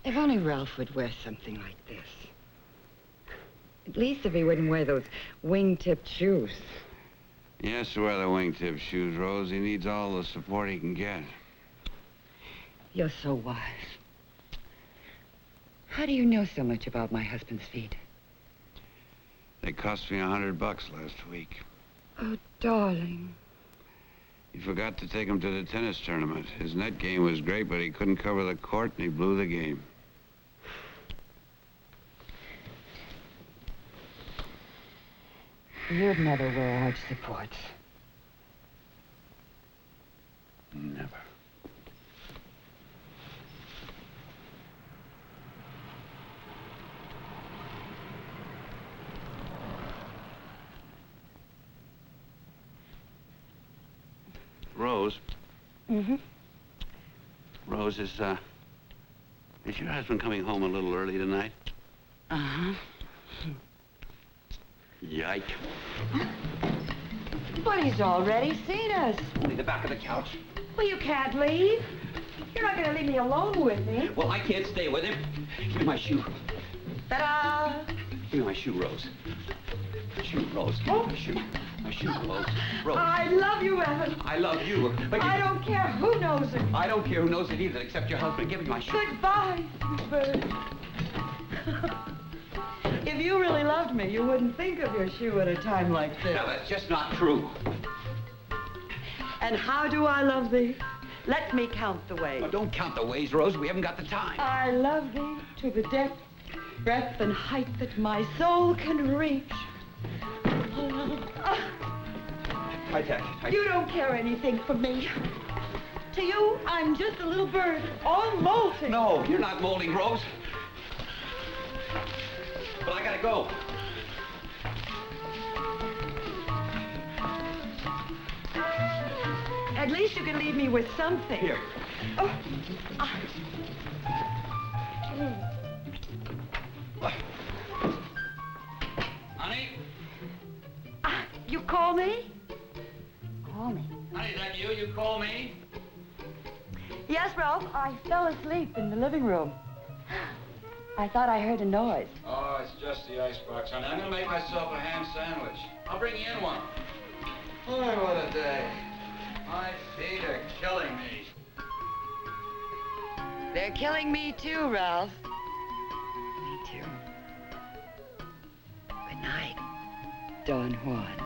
If only Ralph would wear something like this. At least if he wouldn't wear those wing-tipped shoes. He has to wear the wing-tip shoes, Rose. He needs all the support he can get. You're so wise. How do you know so much about my husband's feet? They cost me $100 last week. Oh, darling. He forgot to take him to the tennis tournament. His net game was great, but he couldn't cover the court, and he blew the game. You'd never wear arch supports. Never. Rose. Mm-hmm. Rose, is your husband coming home a little early tonight? Uh-huh. Yike. But he's already seen us. Only the back of the couch. Well, you can't leave. You're not going to leave me alone with me. Well, I can't stay with him. Give me my shoe. Ta-da! Give me my shoe, Rose. My shoe, Rose. Give me my shoe. My shoe, Rose. Rose. I love you, Evan. I love you, but I don't care who knows it. I don't care who knows it either, except your husband. Give me my shoe. Goodbye, you bird. If you really loved me, you wouldn't think of your shoe at a time like this. Now, that's just not true. And how do I love thee? Let me count the ways. Well, don't count the ways, Rose. We haven't got the time. I love thee to the depth, breadth, and height that my soul can reach. Hi, Jack. You don't care anything for me. To you, I'm just a little bird, all molting. No, you're not molding, Rose. But I gotta go. At least you can leave me with something. Here. Oh. Honey? You call me? Call me. Honey, is that you? You call me? Yes, Ralph. I fell asleep in the living room. I thought I heard a noise. Oh, it's just the icebox, honey. I'm gonna make myself a ham sandwich. I'll bring you in one. Boy, what a day. My feet are killing me. They're killing me too, Ralph. Me too. Good night, Don Juan.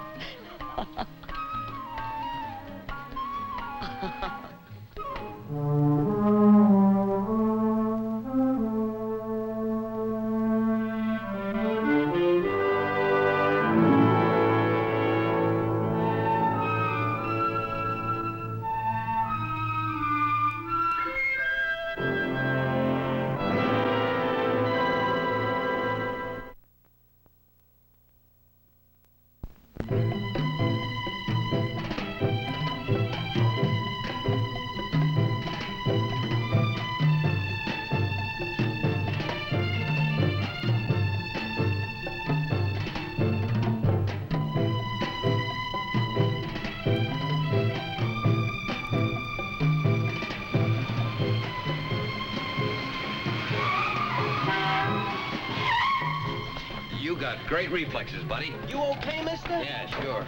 You got great reflexes, buddy. You okay, mister? Yeah, sure.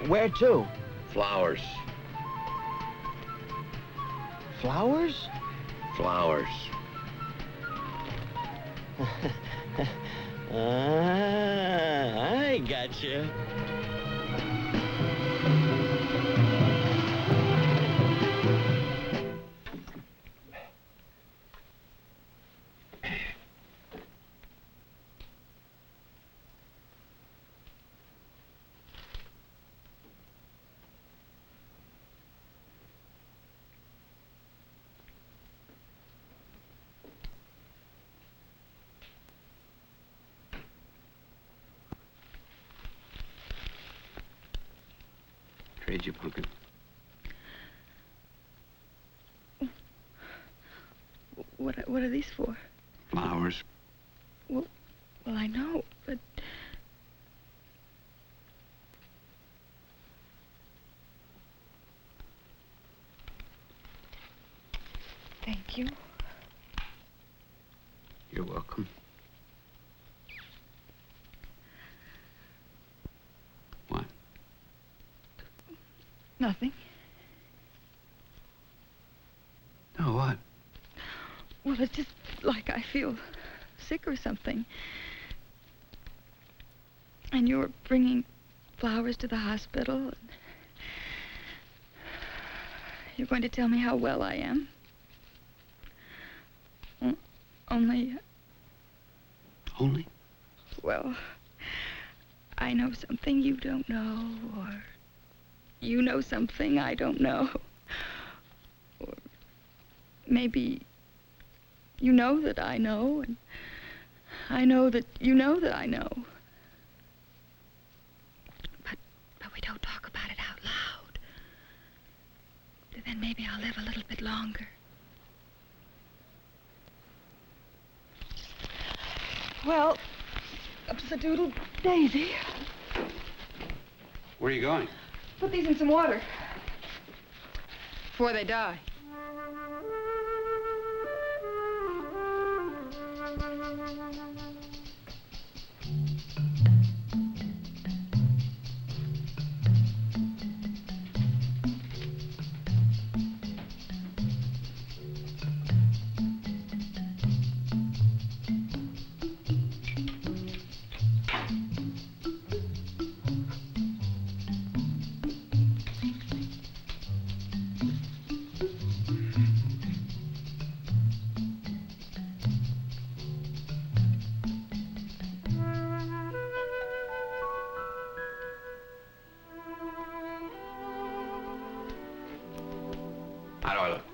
Where to? Flowers. Flowers? Flowers. I got you. Trade you, Pumpkin. What are these for? Flowers. Well, I know, but... Thank you. You're welcome. What? Nothing. No, what? Well, it's just like I feel sick or something. And you're bringing flowers to the hospital. And you're going to tell me how well I am. Only... Only? Well, I know something you don't know, or you know something I don't know. Or maybe you know that I know, and I know that you know that I know. But we don't talk about it out loud. Then maybe I'll live a little bit longer. Well, ups-a-doodle daisy. Where are you going? Put these in some water. Before they die. How do I look?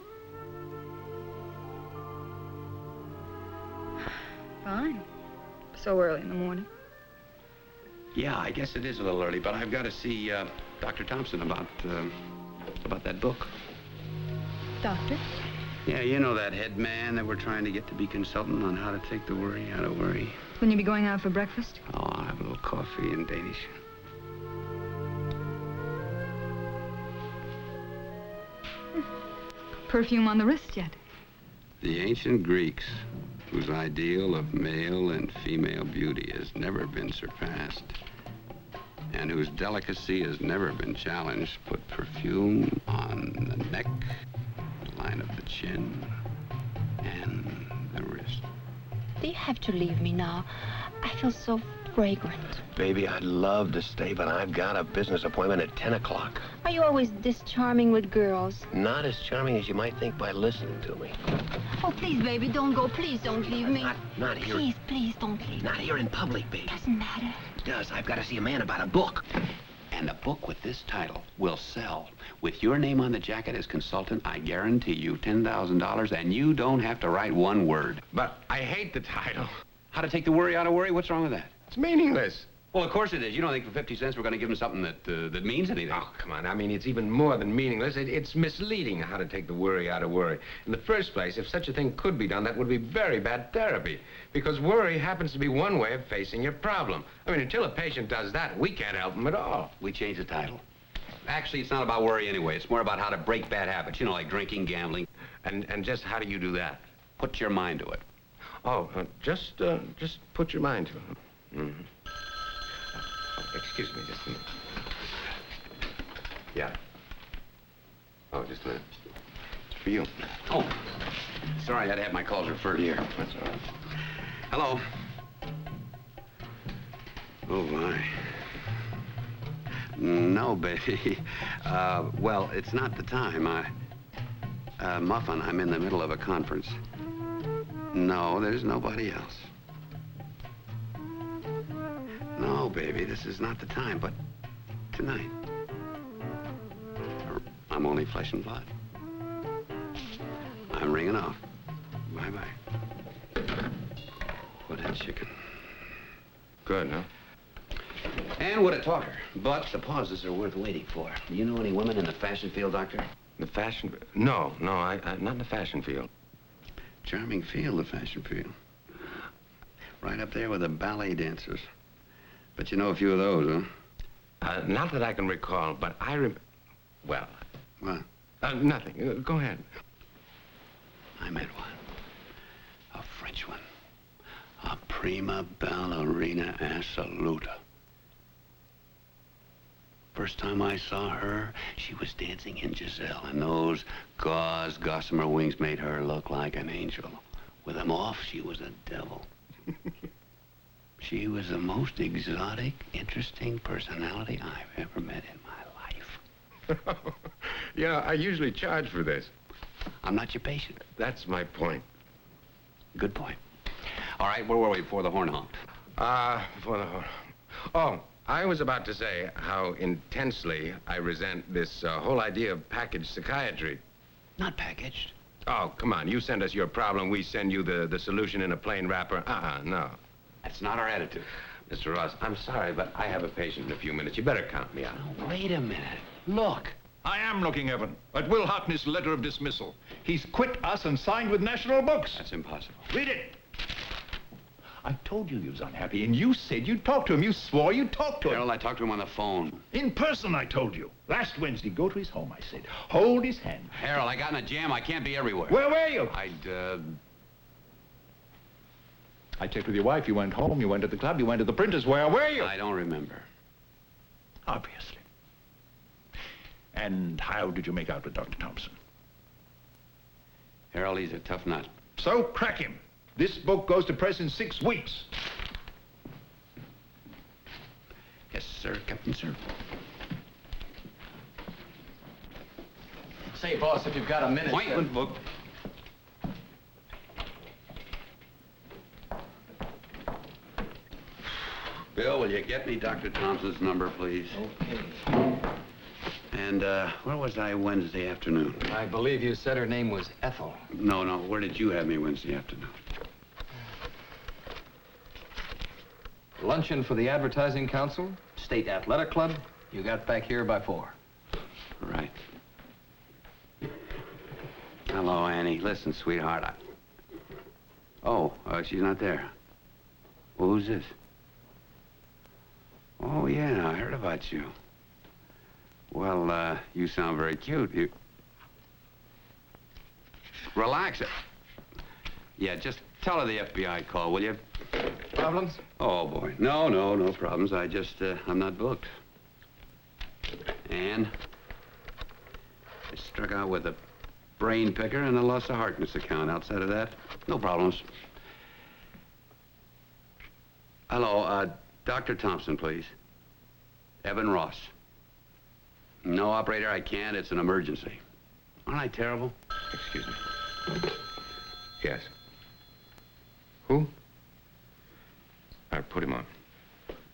Fine. So early in the morning. Yeah, I guess it is a little early, but I've got to see Dr. Thompson about that book. Doctor? Yeah, you know that head man that we're trying to get to be consultant on how to take the worry out of worry. Wouldn't you be going out for breakfast? Oh, I'll have a little coffee and Danish. Perfume on the wrist yet? The ancient Greeks, whose ideal of male and female beauty has never been surpassed, and whose delicacy has never been challenged, put perfume on the neck, the line of the chin, and the wrist. Do you have to leave me now? I feel so fragrant. Baby, I'd love to stay, but I've got a business appointment at 10 o'clock. Are you always this charming with girls? Not as charming as you might think by listening to me. Oh, please, baby, don't go. Please don't leave me. Not here. Please, please don't leave me. Not here in public, baby. Doesn't matter. It does. I've got to see a man about a book. And a book with this title will sell. With your name on the jacket as consultant, I guarantee you $10,000, and you don't have to write one word. But I hate the title. How to take the worry out of worry? What's wrong with that? It's meaningless. Well, of course it is. You don't think for 50 cents we're going to give them something that means anything? Oh, come on. I mean, it's even more than meaningless. It's misleading how to take the worry out of worry. In the first place, if such a thing could be done, that would be very bad therapy. Because worry happens to be one way of facing your problem. I mean, until a patient does that, we can't help them at all. We change the title. Actually, it's not about worry anyway. It's more about how to break bad habits, you know, like drinking, gambling. And just how do you do that? Put your mind to it. Oh, just put your mind to it. Mm-hmm. Excuse me, just a minute. Yeah. Oh, just a minute. It's for you. Oh, sorry, I had to have my calls referred here. That's all right. Hello. Oh, my. No, baby. Well, it's not the time. Muffin, I'm in the middle of a conference. No, there's nobody else. No, baby, this is not the time, but tonight. I'm only flesh and blood. I'm ringing off. Bye-bye. What a chicken. Good, huh? And what a talker. But the pauses are worth waiting for. Do you know any women in the fashion field, Doctor? The fashion... No, I not in the fashion field. Charming field, the fashion field. Right up there with the ballet dancers. Bet you know a few of those, huh? Not that I can recall, but well... What? Nothing. Go ahead. I met one. A French one. A prima ballerina assoluta. First time I saw her, she was dancing in Giselle, and those gauze gossamer wings made her look like an angel. With them off, she was a devil. She was the most exotic, interesting personality I've ever met in my life. Yeah, I usually charge for this. I'm not your patient. That's my point. Good point. All right, where were we before the horn honked? Before the horn... Oh, I was about to say how intensely I resent this whole idea of packaged psychiatry. Not packaged. Oh, come on. You send us your problem, we send you the solution in a plain wrapper. No. That's not our attitude. Mr. Ross, I'm sorry, but I have a patient in a few minutes. You better count me out. Now, wait a minute. Look. I am looking, Evan. At Will Hartney's letter of dismissal. He's quit us and signed with National Books. That's impossible. Read it. I told you was unhappy, and you said you'd talk to him. You swore you'd talk to him. Harold, I talked to him on the phone. In person, I told you. Last Wednesday, go to his home, I said. Hold his hand. Harold, I got in a jam. I can't be everywhere. Where were you? I checked with your wife. You went home. You went to the club. You went to the printers. Where were you? I don't remember. Obviously. And how did you make out with Dr. Thompson? Harold, he's a tough nut. So crack him. This book goes to press in 6 weeks. Yes, sir, Captain, sir. Say, boss, if you've got a minute... Appointment book. Bill, will you get me Dr. Thompson's number, please? Okay. And, where was I Wednesday afternoon? I believe you said her name was Ethel. No, where did you have me Wednesday afternoon? Luncheon for the Advertising Council, State Athletic Club. You got back here by 4. Right. Hello, Annie. Listen, sweetheart, she's not there. Well, who's this? Oh, yeah, I heard about you. Well, you sound very cute. Relax. Yeah, just tell her the FBI called, will you? Problems? Oh, boy. No problems. I'm not booked. And I struck out with a brain picker and a loss of Harkness account. Outside of that, no problems. Hello, Dr. Thompson, please. Evan Ross. No, operator, I can't. It's an emergency. Aren't I terrible? Excuse me. Yes. Who? All right, put him on.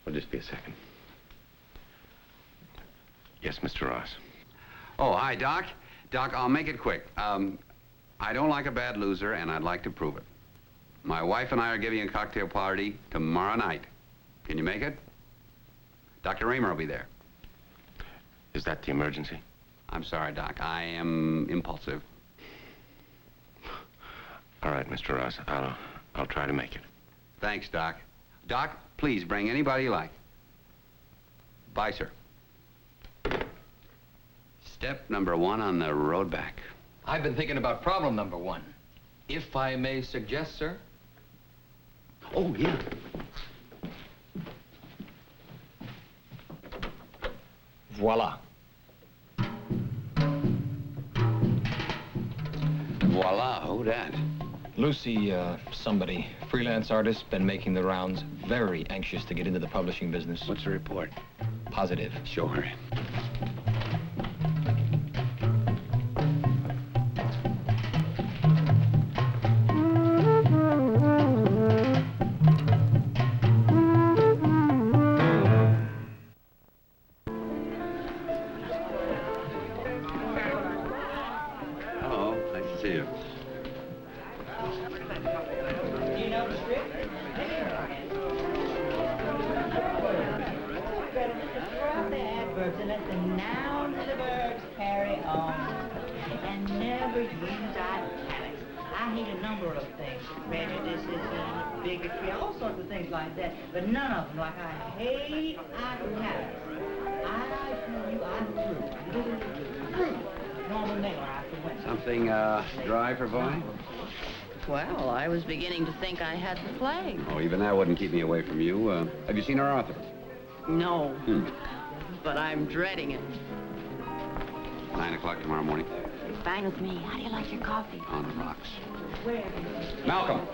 Will just be a second. Yes, Mr. Ross. Oh, hi, Doc. Doc, I'll make it quick. I don't like a bad loser, and I'd like to prove it. My wife and I are giving a cocktail party tomorrow night. Can you make it? Dr. Raymer will be there. Is that the emergency? I'm sorry, Doc. I am impulsive. All right, Mr. Ross. I'll try to make it. Thanks, Doc. Doc, please bring anybody you like. Bye, sir. Step number 1 on the road back. I've been thinking about problem number 1. If I may suggest, sir. Oh, yeah. Voila. Voila, who that? Lucy, somebody, freelance artist, been making the rounds, very anxious to get into the publishing business. What's the report? Positive. Show her in. Prejudices and big tickets, yeah, all sorts of things like that. But none of them like I hate appetizers. I tell you, I'm through. Normal mailer after winter. Something dry for Bonnie? Well, I was beginning to think I had the plague. Oh, even that wouldn't keep me away from you. Have you seen our author? No, but I'm dreading it. 9 o'clock tomorrow morning. Fine with me. How do you like your coffee? On the rocks. Where? Malcolm!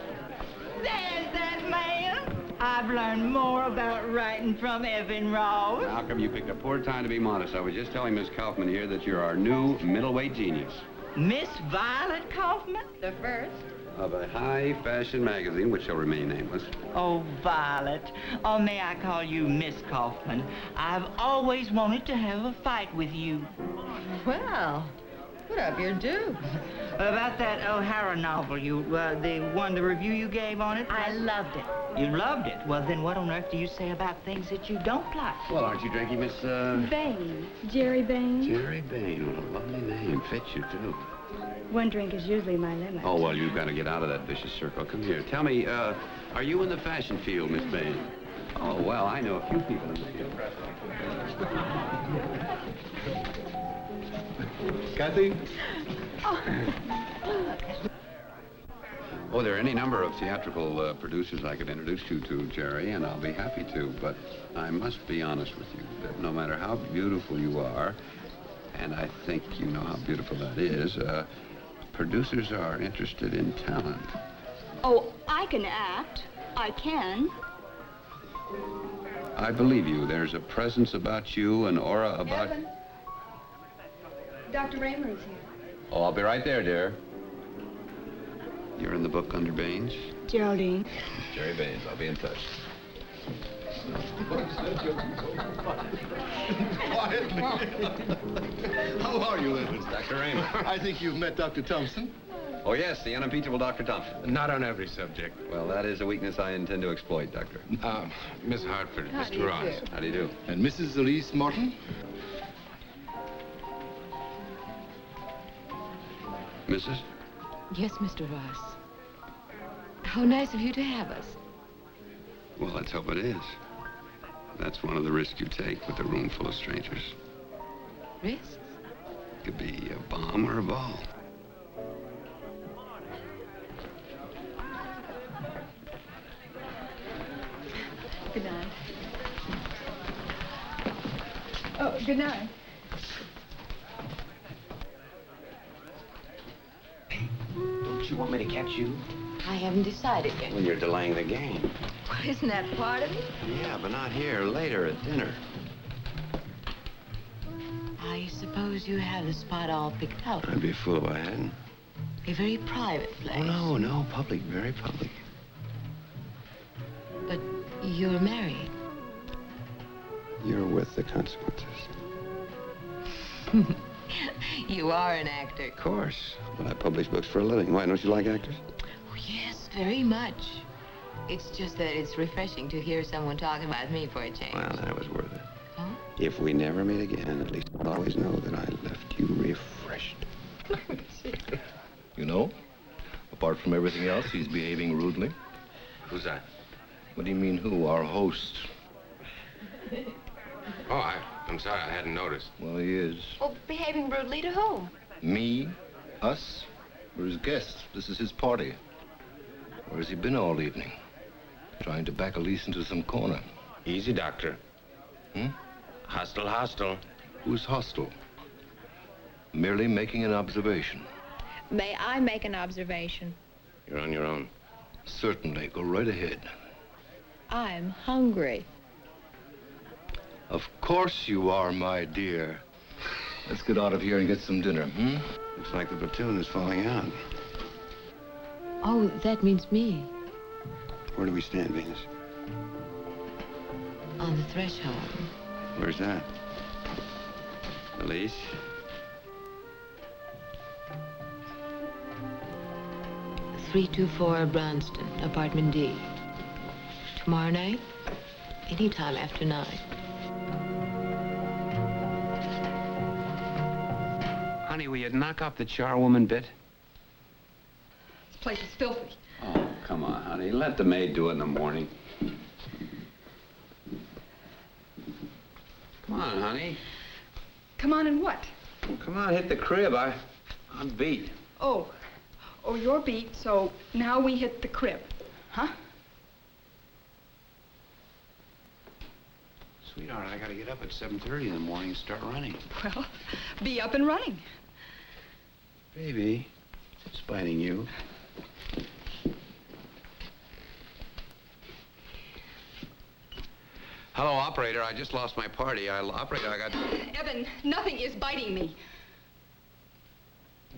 There's that man. I've learned more about writing from Evan Ross. Malcolm, you picked a poor time to be modest. I was just telling Miss Kaufman here that you're our new middleweight genius. Miss Violet Kaufman? The first? Of a high-fashion magazine, which shall remain nameless. Oh, Violet. Or may I call you Miss Kaufman? I've always wanted to have a fight with you. Well, put up your due. About that O'Hara novel, the review you gave on it? I loved it. You loved it? Well, then what on earth do you say about things that you don't like? Well, aren't you drinking, Miss, Bain. Jerry Bain. Jerry Bain. What a lovely name. Fits you, too. One drink is usually my limit. Oh, well, you've got to get out of that vicious circle. Come here. Tell me, are you in the fashion field, Miss Bain? Oh, well, I know a few people in the field. Kathy? Oh, there are any number of theatrical producers I could introduce you to, Jerry, and I'll be happy to. But I must be honest with you that no matter how beautiful you are, and I think you know how beautiful that is, producers are interested in talent. Oh, I can act. I can. I believe you. There's a presence about you, an aura about... Evan. Dr. Raymer is here. Oh, I'll be right there, dear. You're in the book under Baines? Geraldine. Jerry Baines. I'll be in touch. Quietly. How are you, Evans? Dr. Raymer. I think you've met Dr. Thompson. Oh, yes, the unimpeachable Dr. Thompson. Not on every subject. Well, that is a weakness I intend to exploit, Doctor. Miss Hartford, How do Mr. you Ross. do? How do you do? And Mrs. Elise Martin. Mrs.? Yes, Mr. Ross. How nice of you to have us. Well, let's hope it is. That's one of the risks you take with a room full of strangers. Risks? Could be a bomb or a ball. Good night. Oh, good night. Don't you want me to catch you? I haven't decided yet. When you're delaying the game. Well, isn't that part of it? Yeah, but not here. Later at dinner. I suppose you have the spot all picked out. I'd be a fool if I hadn't. A very private place. Oh, no, public, very public. But you're married. You're with the consequences. You are an actor. Of course. But I publish books for a living. Why, don't you like actors? Oh, yes, very much. It's just that it's refreshing to hear someone talk about me for a change. Well, that was worth it. Oh? If we never meet again, at least I'll always know that I left you refreshed. You know, apart from everything else, he's behaving rudely. Who's that? What do you mean who? Our host. Oh, I'm sorry, I hadn't noticed. Well, he is. Well, behaving rudely to whom? Me? Us? We're his guests. This is his party. Where has he been all evening? Trying to back Elise into some corner. Easy, Doctor. Hmm? Hostile, hostile. Who's hostile? Merely making an observation. May I make an observation? You're on your own. Certainly. Go right ahead. I'm hungry. Of course you are, my dear. Let's get out of here and get some dinner, hmm? Looks like the platoon is falling out. Oh, that means me. Where do we stand, Venus? On the threshold. Where's that? Elise? .324 Bronston, apartment D. Tomorrow night, anytime after 9. Honey, will you knock off the charwoman bit? This place is filthy. Oh, come on, honey. Let the maid do it in the morning. Come on, honey. Come on and what? Well, come on, hit the crib. I'm beat. Oh, you're beat, so now we hit the crib, huh? Sweetheart, I gotta get up at 7:30 in the morning and start running. Well, be up and running. Baby, it's biting you. Hello, operator. I just lost my party. Operator, I got... Evan, nothing is biting me.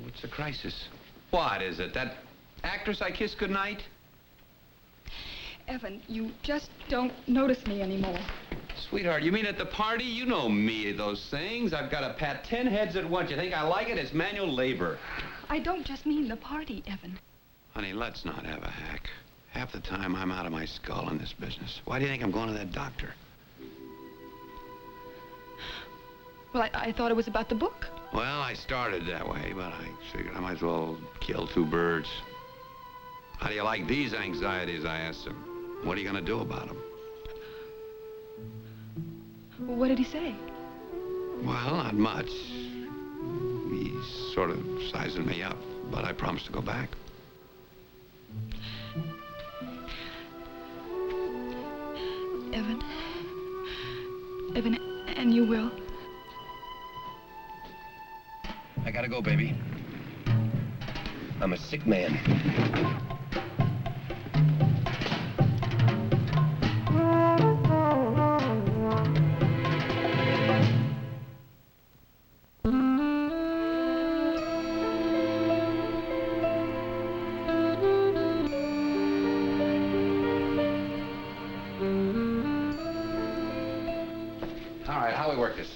What's the crisis? What is it? That actress I kissed goodnight? Evan, you just don't notice me anymore. Sweetheart, you mean at the party? You know me, those things. I've got to pat 10 heads at once. You think I like it? It's manual labor. I don't just mean the party, Evan. Honey, let's not have a hack. Half the time, I'm out of my skull in this business. Why do you think I'm going to that doctor? Well, I thought it was about the book. Well, I started that way, but I figured I might as well kill two birds. How do you like these anxieties, I asked him. What are you going to do about them? What did he say? Well, not much. He's sort of sizing me up, but I promised to go back. Evan, and you will? I gotta go, baby. I'm a sick man.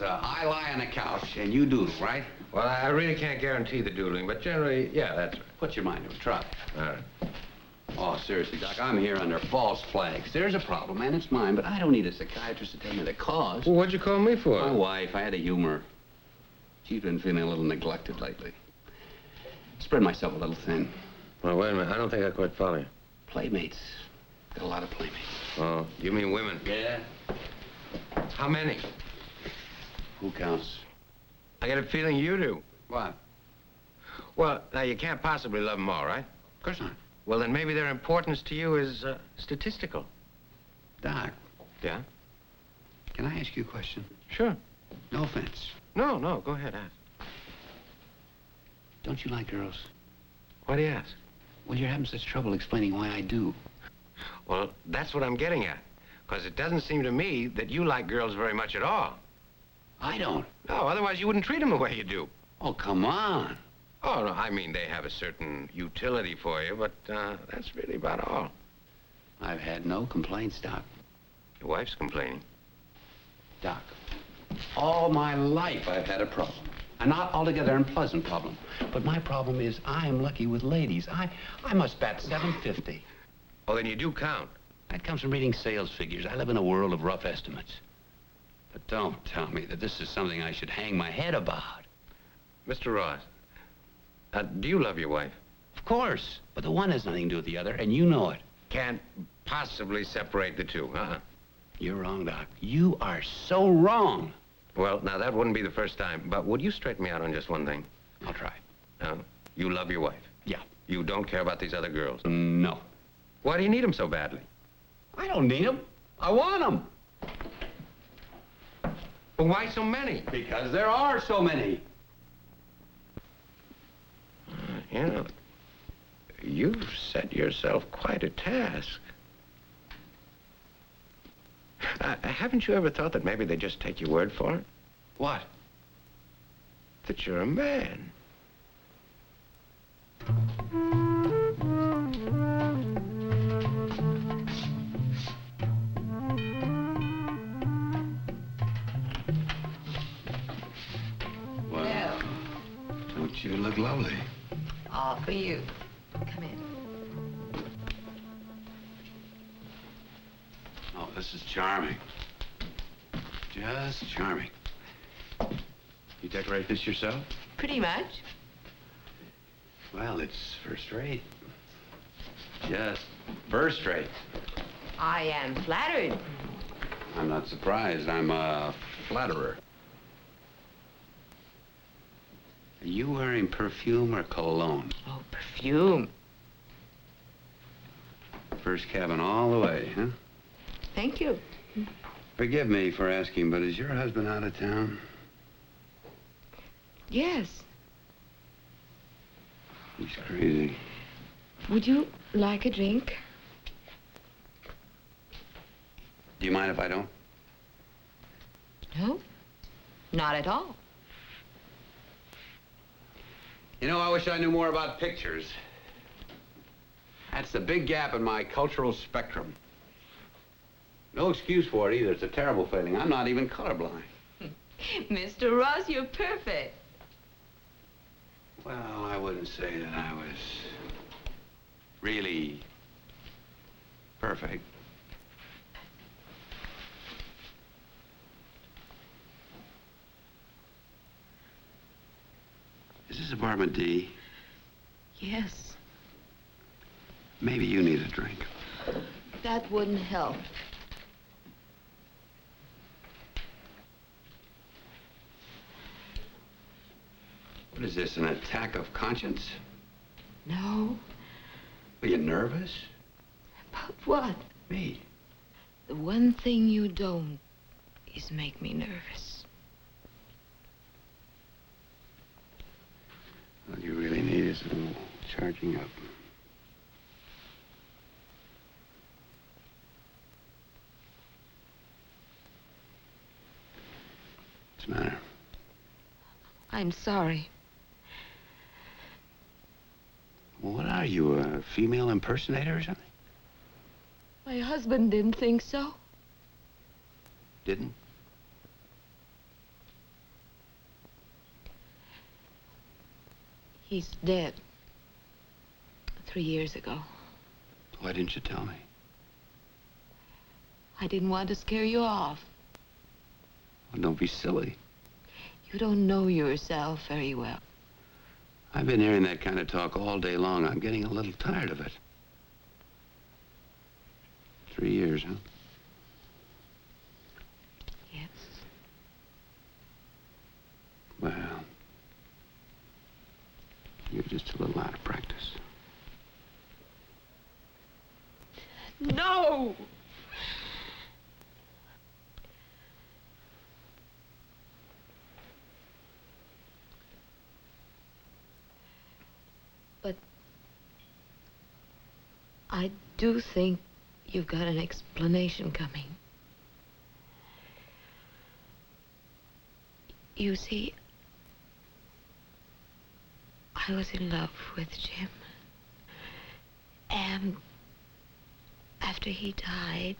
I lie on the couch and you doodle, right? Well, I really can't guarantee the doodling, but generally, yeah, that's right. Put your mind to it. Try. All right. Oh, seriously, Doc, I'm here under false flags. There's a problem, and it's mine, but I don't need a psychiatrist to tell me the cause. Well, what'd you call me for? My wife. I had a humor. She's been feeling a little neglected lately. Spread myself a little thin. Well, wait a minute. I don't think I quite follow you. Playmates. Got a lot of playmates. Oh, you mean women? Yeah. How many? Who counts? I get a feeling you do. What? Well, now, you can't possibly love them all, right? Of course not. Well, then maybe their importance to you is statistical. Doc. Yeah? Can I ask you a question? Sure. No offense. No, go ahead, ask. Don't you like girls? Why do you ask? Well, you're having such trouble explaining why I do. Well, that's what I'm getting at. Because it doesn't seem to me that you like girls very much at all. I don't. No, otherwise you wouldn't treat them the way you do. Oh, come on. Oh, no, I mean, they have a certain utility for you, but that's really about all. I've had no complaints, Doc. Your wife's complaining. Doc, all my life I've had a problem. A not altogether unpleasant problem. But my problem is I'm lucky with ladies. I must bat 750. Oh, then you do count. That comes from reading sales figures. I live in a world of rough estimates. But don't tell me that this is something I should hang my head about. Mr. Ross, do you love your wife? Of course. But the one has nothing to do with the other, and you know it. Can't possibly separate the two, huh? You're wrong, Doc. You are so wrong. Well, now, that wouldn't be the first time, but would you straighten me out on just one thing? I'll try. You love your wife? Yeah. You don't care about these other girls? No. Why do you need them so badly? I don't need them. I want them. But why so many? Because there are so many. You know, you've set yourself quite a task. Haven't you ever thought that maybe they just take your word for it? What? That you're a man. Well, don't you look lovely? All for you. Come in. Oh, this is charming. Just charming. You decorate this yourself? Pretty much. Well, it's first rate. just first rate. I am flattered. I'm not surprised. I'm a flatterer. Are you wearing perfume or cologne? Oh, perfume. First cabin all the way, huh? Thank you. Forgive me for asking, but is your husband out of town? Yes. He's crazy. Would you like a drink? Do you mind if I don't? No, not at all. You know, I wish I knew more about pictures. That's the big gap in my cultural spectrum. No excuse for it either. It's a terrible failing. I'm not even colorblind. Mr. Ross, you're perfect. Well, I wouldn't say that I was really perfect. Is this apartment D? Yes. Maybe you need a drink. That wouldn't help. What is this, an attack of conscience? No. Are you nervous? About what? Me. The one thing you don't is make me nervous. All you really need is a little charging up. What's the matter? I'm sorry. What are you, a female impersonator or something? My husband didn't think so. Didn't? He's dead. 3 years ago. Why didn't you tell me? I didn't want to scare you off. Well, don't be silly. You don't know yourself very well. I've been hearing that kind of talk all day long. I'm getting a little tired of it. 3 years, huh? Yes. Well, you're just a little out of practice. No! But I do think you've got an explanation coming. You see, I was in love with Jim. And after he died,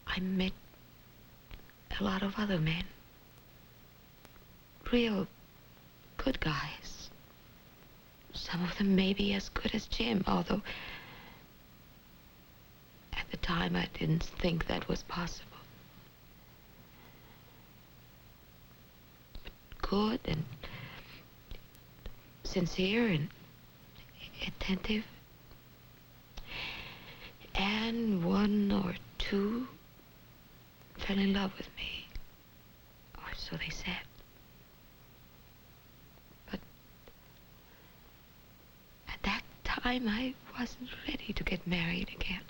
I met a lot of other men. Real good guys. Some of them maybe as good as Jim, although at the time I didn't think that was possible. But good and sincere and attentive. And one or two fell in love with me. Or so they said. But at that time, I wasn't ready to get married again.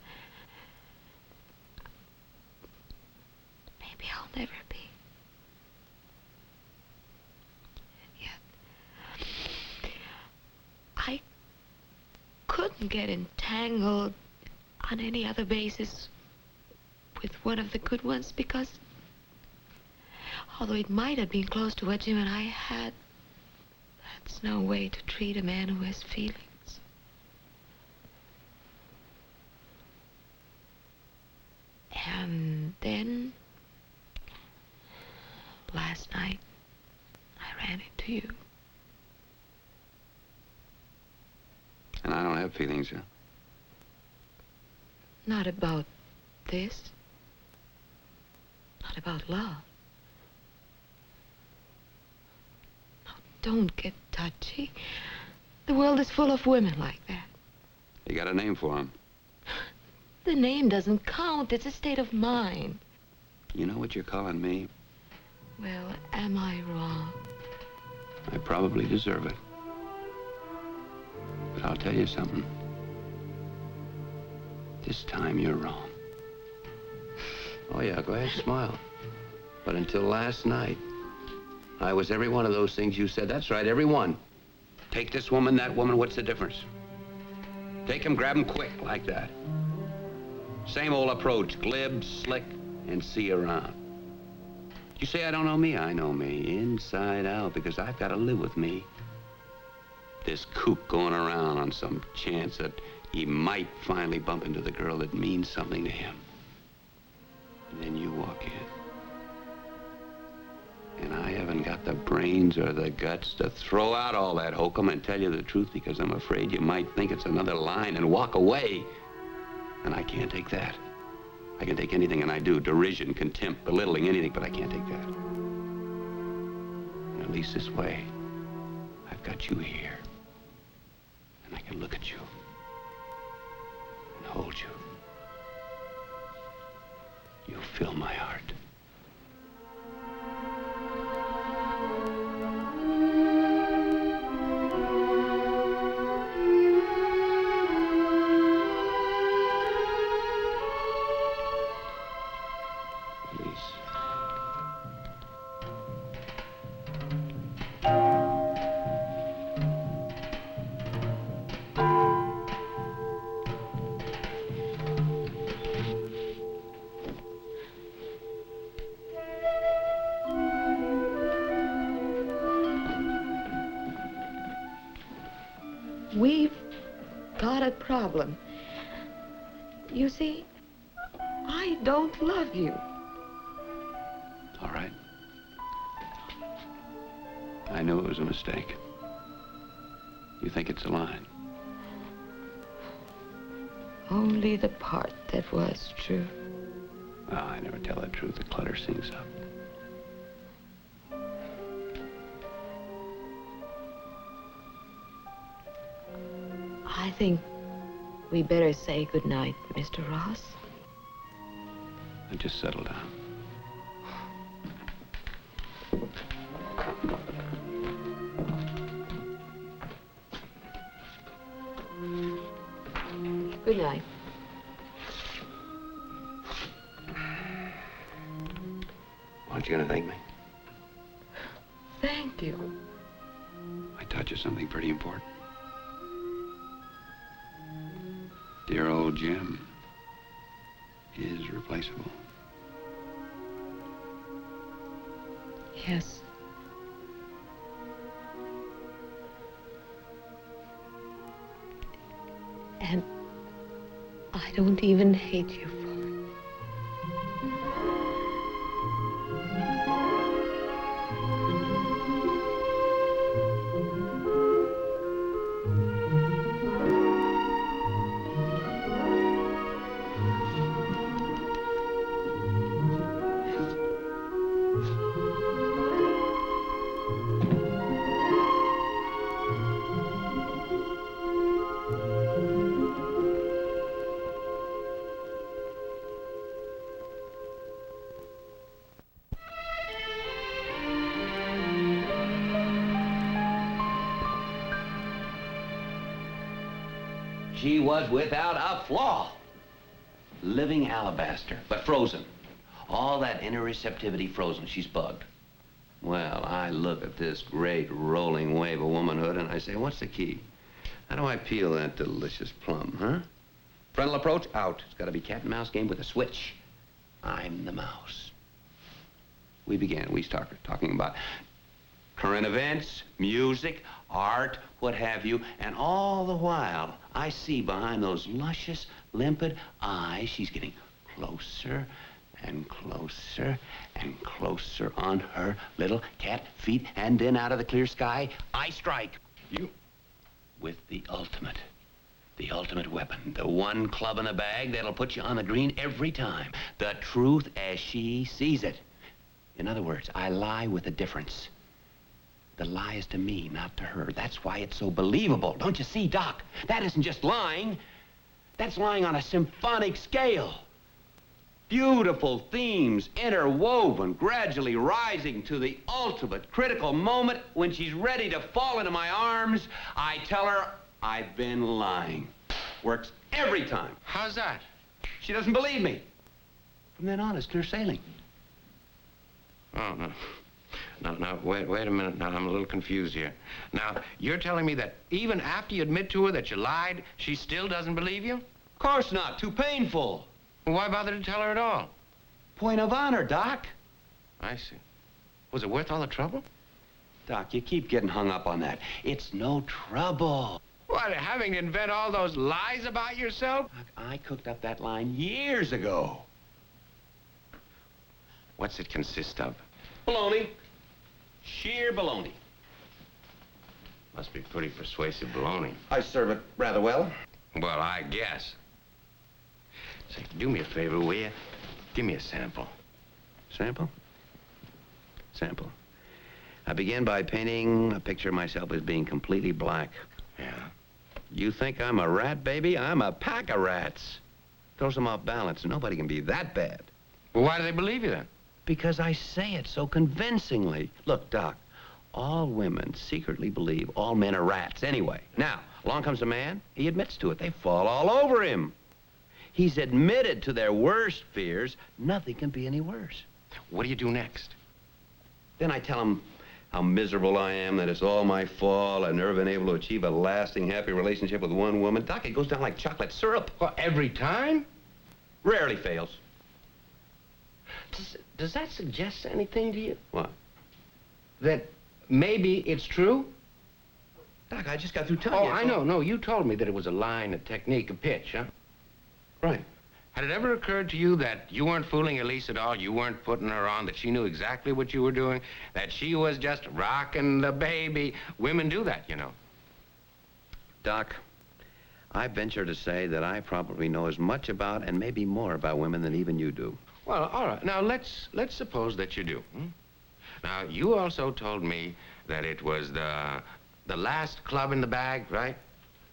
Maybe I'll never be. And yet, I couldn't get entangled on any other basis with one of the good ones because although it might have been close to what Jim and I had, that's no way to treat a man who has feelings. And then last night I ran into you. And I don't have feelings, huh? Not about this. Not about love. No, don't get touchy. The world is full of women like that. You got a name for him? The name doesn't count. It's a state of mind. You know what you're calling me? Well, am I wrong? I probably deserve it. But I'll tell you something. This time you're wrong. Oh, yeah, go ahead, smile. But until last night, I was every one of those things you said. That's right, every one. Take this woman, that woman, what's the difference? Take him, grab him quick, like that. Same old approach, glib, slick, and see around. You say I don't know me? I know me, inside out, because I've got to live with me. This kook going around on some chance that he might finally bump into the girl that means something to him. And then you walk in. And I haven't got the brains or the guts to throw out all that hokum and tell you the truth, because I'm afraid you might think it's another line and walk away. And I can't take that. I can take anything, and I do. Derision, contempt, belittling, anything, but I can't take that. And at least this way, I've got you here. And I can look at you and hold you. You fill my heart. We've got a problem. You see, I don't love you. All right. I knew it was a mistake. You think it's a line? Only the part that was true. Well, I never tell the truth. The clutter sinks up. I think we better say goodnight, Mr. Ross. Now just settle down. Good night. Aren't you gonna thank me? Thank you. I taught you something pretty important. Dear old Jim is replaceable. Yes. And I don't even hate you for it. She was without a flaw. Living alabaster, but frozen. All that inner receptivity frozen. She's bugged. Well, I look at this great rolling wave of womanhood and I say, what's the key? How do I peel that delicious plum, huh? Frontal approach, out. It's got to be cat and mouse game with a switch. I'm the mouse. We started talking about current events, music, art, what have you, and all the while, I see behind those luscious, limpid eyes, she's getting closer and closer and closer on her little cat feet, and then out of the clear sky, I strike you with the ultimate weapon, the one club in the bag that'll put you on the green every time, the truth as she sees it. In other words, I lie with a difference. The lie is to me, not to her. That's why it's so believable. Don't you see, Doc? That isn't just lying. That's lying on a symphonic scale. Beautiful themes interwoven, gradually rising to the ultimate critical moment when she's ready to fall into my arms. I tell her I've been lying. Works every time. How's that? She doesn't believe me. From then on, it's clear sailing. Oh, no. No, wait a minute. Now, I'm a little confused here. Now, you're telling me that even after you admit to her that you lied, she still doesn't believe you? Of course not. Too painful. Well, why bother to tell her at all? Point of honor, Doc. I see. Was it worth all the trouble? Doc, you keep getting hung up on that. It's no trouble. What, having to invent all those lies about yourself? Doc, I cooked up that line years ago. What's it consist of? Baloney. Sheer baloney. Must be pretty persuasive baloney. I serve it rather well. Well, I guess. Say, do me a favor, will you? Give me a sample. Sample? Sample. I begin by painting a picture of myself as being completely black. Yeah? You think I'm a rat, baby? I'm a pack of rats. Throws them off balance. Nobody can be that bad. Well, why do they believe you then? Because I say it so convincingly. Look, Doc, all women secretly believe all men are rats anyway. Now, along comes a man, he admits to it. They fall all over him. He's admitted to their worst fears. Nothing can be any worse. What do you do next? Then I tell him how miserable I am, that it's all my fault. I've never been able to achieve a lasting, happy relationship with one woman. Doc, it goes down like chocolate syrup. Well, every time? Rarely fails. Does that suggest anything to you? What? That maybe it's true? Doc, I just got through telling you. Oh, I know. No, you told me that it was a line, a technique, a pitch, huh? Right. Had it ever occurred to you that you weren't fooling Elise at all, you weren't putting her on, that she knew exactly what you were doing, that she was just rocking the baby? Women do that, you know. Doc, I venture to say that I probably know as much about and maybe more about women than even you do. Well, all right. Now, let's suppose that you do. Now, you also told me that it was the last club in the bag, right?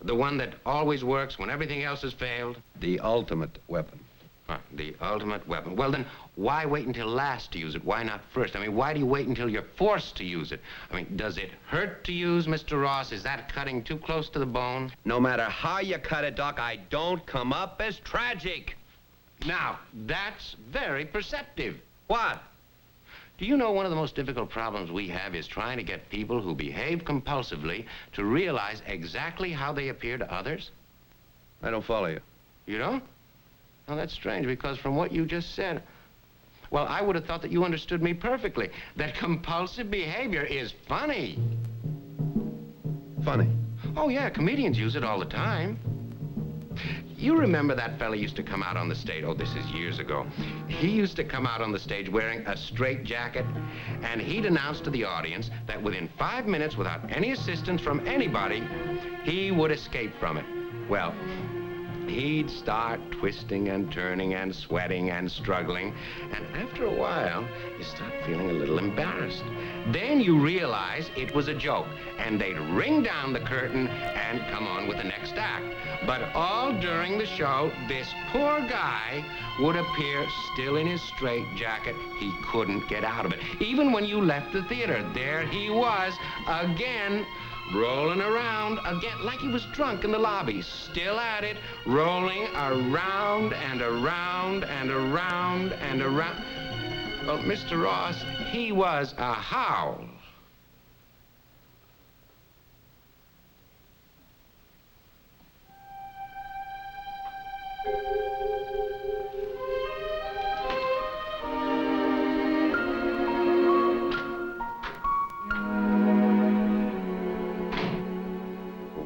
The one that always works when everything else has failed? The ultimate weapon. Right, the ultimate weapon. Well, then, why wait until last to use it? Why not first? I mean, why do you wait until you're forced to use it? I mean, does it hurt to use, Mr. Ross? Is that cutting too close to the bone? No matter how you cut it, Doc, I don't come up as tragic. Now, that's very perceptive. What? Do you know one of the most difficult problems we have is trying to get people who behave compulsively to realize exactly how they appear to others? I don't follow you. You don't? Well, that's strange, because from what you just said, well, I would have thought that you understood me perfectly, that compulsive behavior is funny. Funny? Oh, yeah, comedians use it all the time. You remember that fella used to come out on the stage, oh, this is years ago. He used to come out on the stage wearing a straight jacket, and he'd announce to the audience that within 5 minutes, without any assistance from anybody, he would escape from it. Well, he'd start twisting and turning and sweating and struggling, and after a while, you start feeling a little embarrassed. Then you realize it was a joke, and they'd ring down the curtain and come on with the next act. But all during the show, this poor guy would appear still in his straight jacket. He couldn't get out of it. Even when you left the theater, there he was again, rolling around again, like he was drunk in the lobby, still at it, rolling around and around and around and around. Well, Mr. Ross, he was a howl.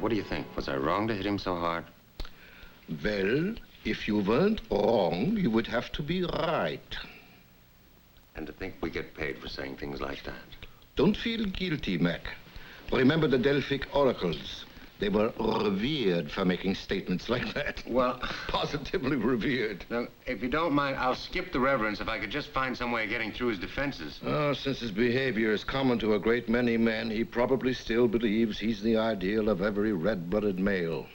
What do you think? Was I wrong to hit him so hard? Well, if you weren't wrong, you would have to be right. And to think we get paid for saying things like that. Don't feel guilty, Mac. Remember the Delphic oracles. They were revered for making statements like that. Well, positively revered. Now, if you don't mind, I'll skip the reverence if I could just find some way of getting through his defenses. Oh, since his behavior is common to a great many men, he probably still believes he's the ideal of every red-blooded male.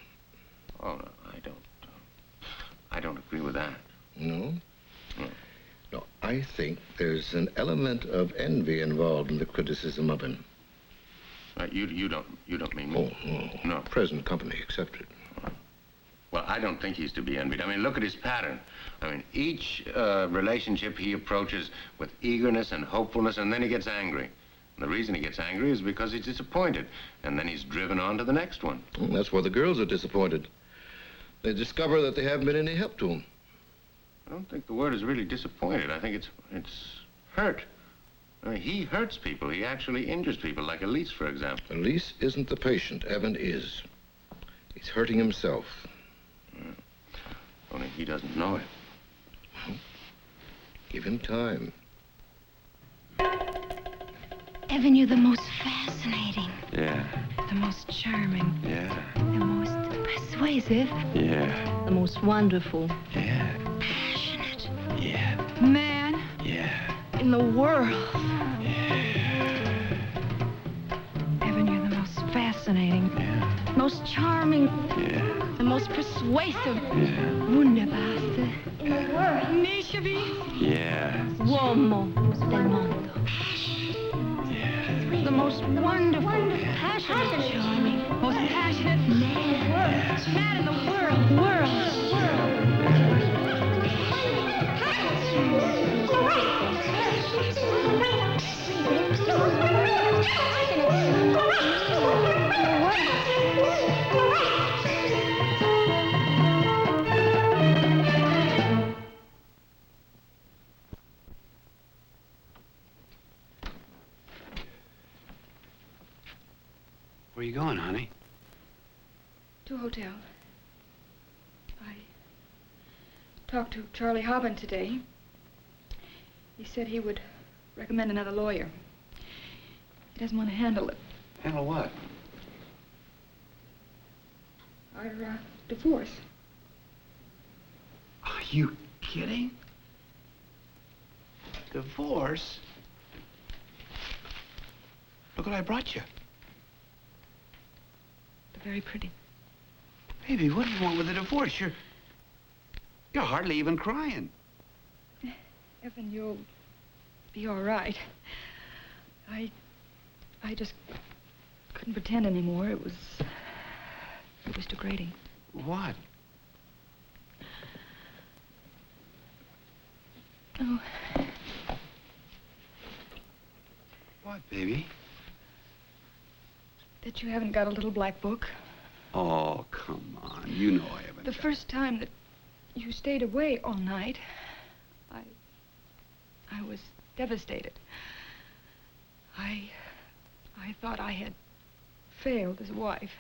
Oh, no, I don't. that. No? No, I think there's an element of envy involved in the criticism of him. You don't mean me? Oh, no. No. Present company accepted. Well, I don't think he's to be envied. I mean, look at his pattern. I mean, each relationship he approaches with eagerness and hopefulness, and then he gets angry. And the reason he gets angry is because he's disappointed, and then he's driven on to the next one. Well, that's why the girls are disappointed. They discover that they haven't been any help to him. I don't think the word is really disappointed. I think it's hurt. I mean, he hurts people. He actually injures people, like Elise, for example. Elise isn't the patient. Evan is. He's hurting himself. Only he doesn't know it. Well, give him time. Evan, you're the most fascinating. Yeah. The most charming. Yeah. The most persuasive. Yeah. The most wonderful. Yeah. Passionate. Yeah. Man. Yeah. In the world. Yeah. Evan, you're the most fascinating. Yeah. Most charming. Yeah. The most persuasive. Yeah. Wunderbarste. In the world. Nishavi. Yeah. Uomo del mondo. Yeah. The most wonderful, passionate, charming, most passionate man in the world. Where you going, honey? To a hotel. I talked to Charlie Hobbin today. He said he would recommend another lawyer. He doesn't want to handle it. Handle what? Our divorce. Are you kidding? Divorce? Look what I brought you. They're very pretty. Baby, what do you want with a divorce? You're hardly even crying. Evan, you'll be all right. I just couldn't pretend anymore. It was degrading. What? Oh. What, baby? That you haven't got a little black book. Oh, come on. You know I haven't. The first time that you stayed away all night, I was devastated. I thought I had failed as a wife.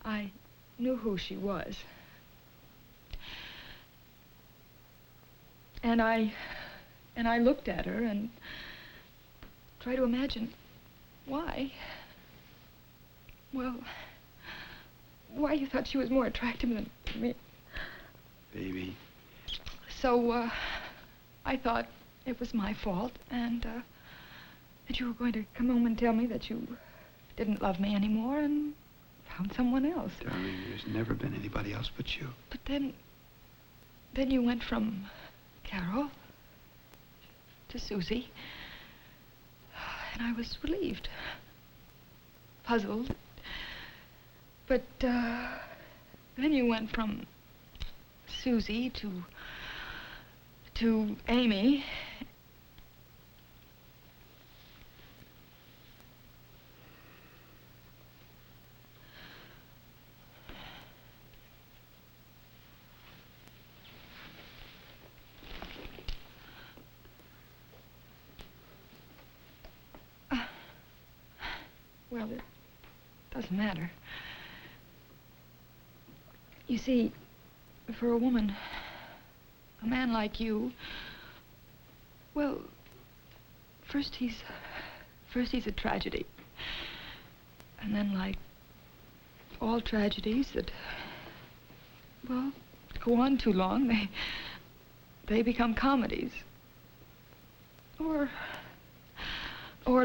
I knew who she was. And I looked at her and tried to imagine why. Well, why you thought she was more attractive than me. Baby. So, I thought it was my fault, and, that you were going to come home and tell me that you didn't love me anymore and found someone else. Darling, there's never been anybody else but you. But then you went from Carol to Susie, and I was relieved, puzzled. But, then you went from Susie to Amy. Well, it doesn't matter. You see, for a woman, a man like you, well, first he's a tragedy. And then, like all tragedies that, well, go on too long, they become comedies. Or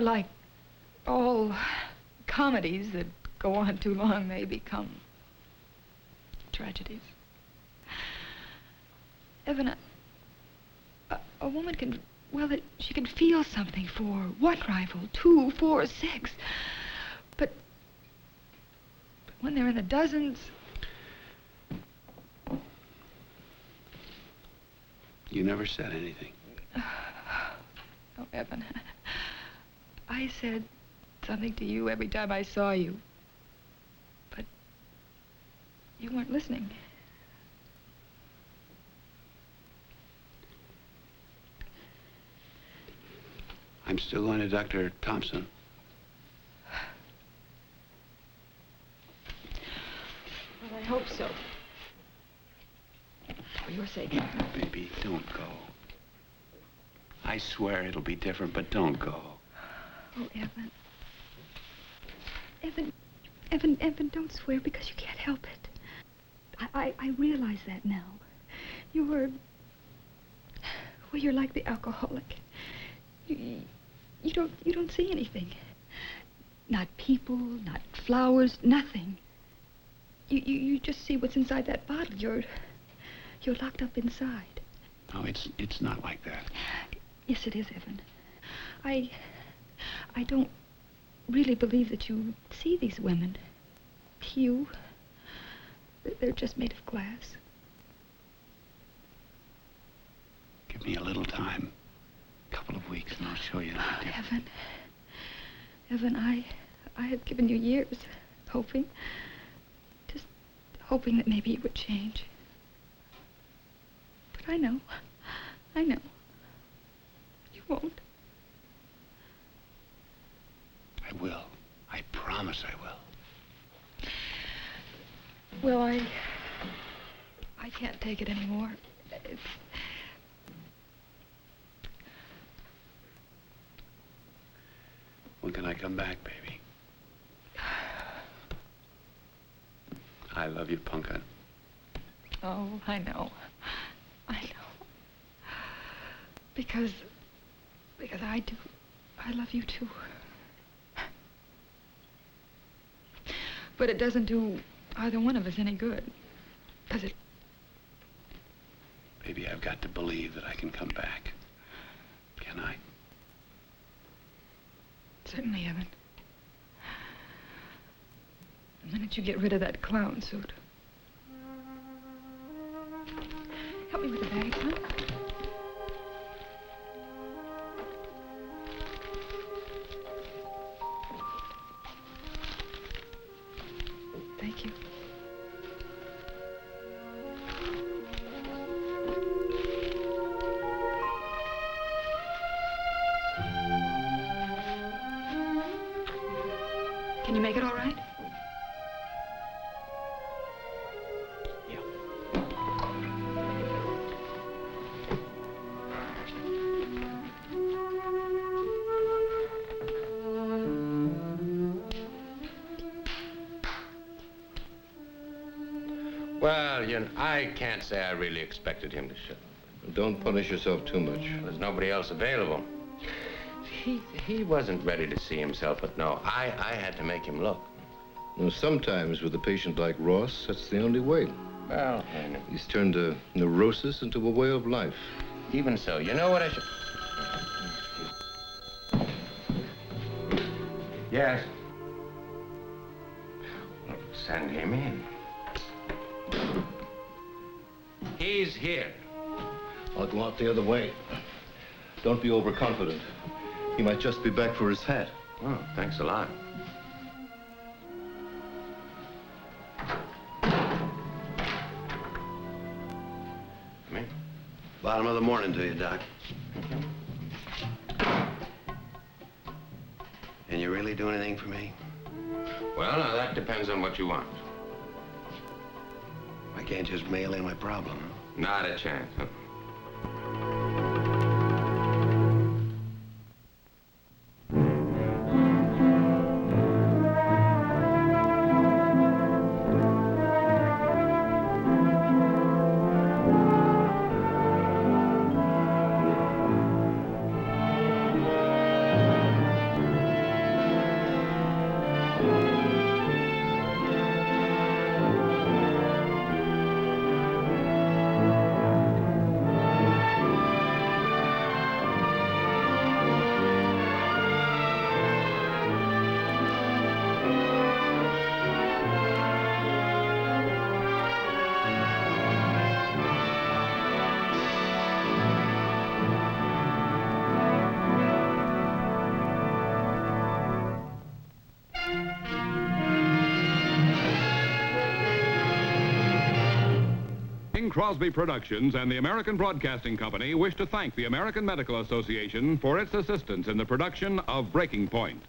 like all comedies that go on too long, they become tragedies. Evan, a woman can, well, she can feel something for one rival, 2, 4, 6. But when they're in the dozens... You never said anything. Oh, Evan, I said something to you every time I saw you. But you weren't listening. I'm still going to Dr. Thompson. Well, I hope so. For your sake. Baby, don't go. I swear it'll be different, but don't go. Oh, Evan. Evan, don't swear because you can't help it. I realize that now. Well, you're like the alcoholic. You don't see anything. Not people, not flowers, nothing. You just see what's inside that bottle. You're locked up inside. No, it's not like that. Yes, it is, Evan. I don't really believe that you see these women. They're just made of glass. Give me a little time. A couple of weeks, and I'll show you it'll be different. Evan, I have given you years, hoping that maybe you would change. But I know. You won't. I will. I promise I will. Well, I can't take it anymore. When can I come back, baby? I love you, Punka. Oh, I know. Because I do. I love you too. But it doesn't do either one of us any good. Does it? Baby, I've got to believe that I can come back. Can I? Certainly, Evan. The minute you get rid of that clown suit. Help me with the bag, huh? Thank you. Can you make it all right? Well, I can't say I really expected him to show. Don't punish yourself too much. There's nobody else available. He wasn't ready to see himself, but no, I had to make him look. Well, sometimes with a patient like Ross, that's the only way. Well, I know. He's turned a neurosis into a way of life. Even so, you know what I should... Yes. Well, send him in. He's here. I'll go out the other way. Don't be overconfident. He might just be back for his hat. Oh, thanks a lot. Come in. Bottom of the morning to you, Doc. Can you really do anything for me? Well, now, that depends on what you want. I can't just mail in my problem. Not a chance, huh? Crosby Productions and the American Broadcasting Company wish to thank the American Medical Association for its assistance in the production of Breaking Point.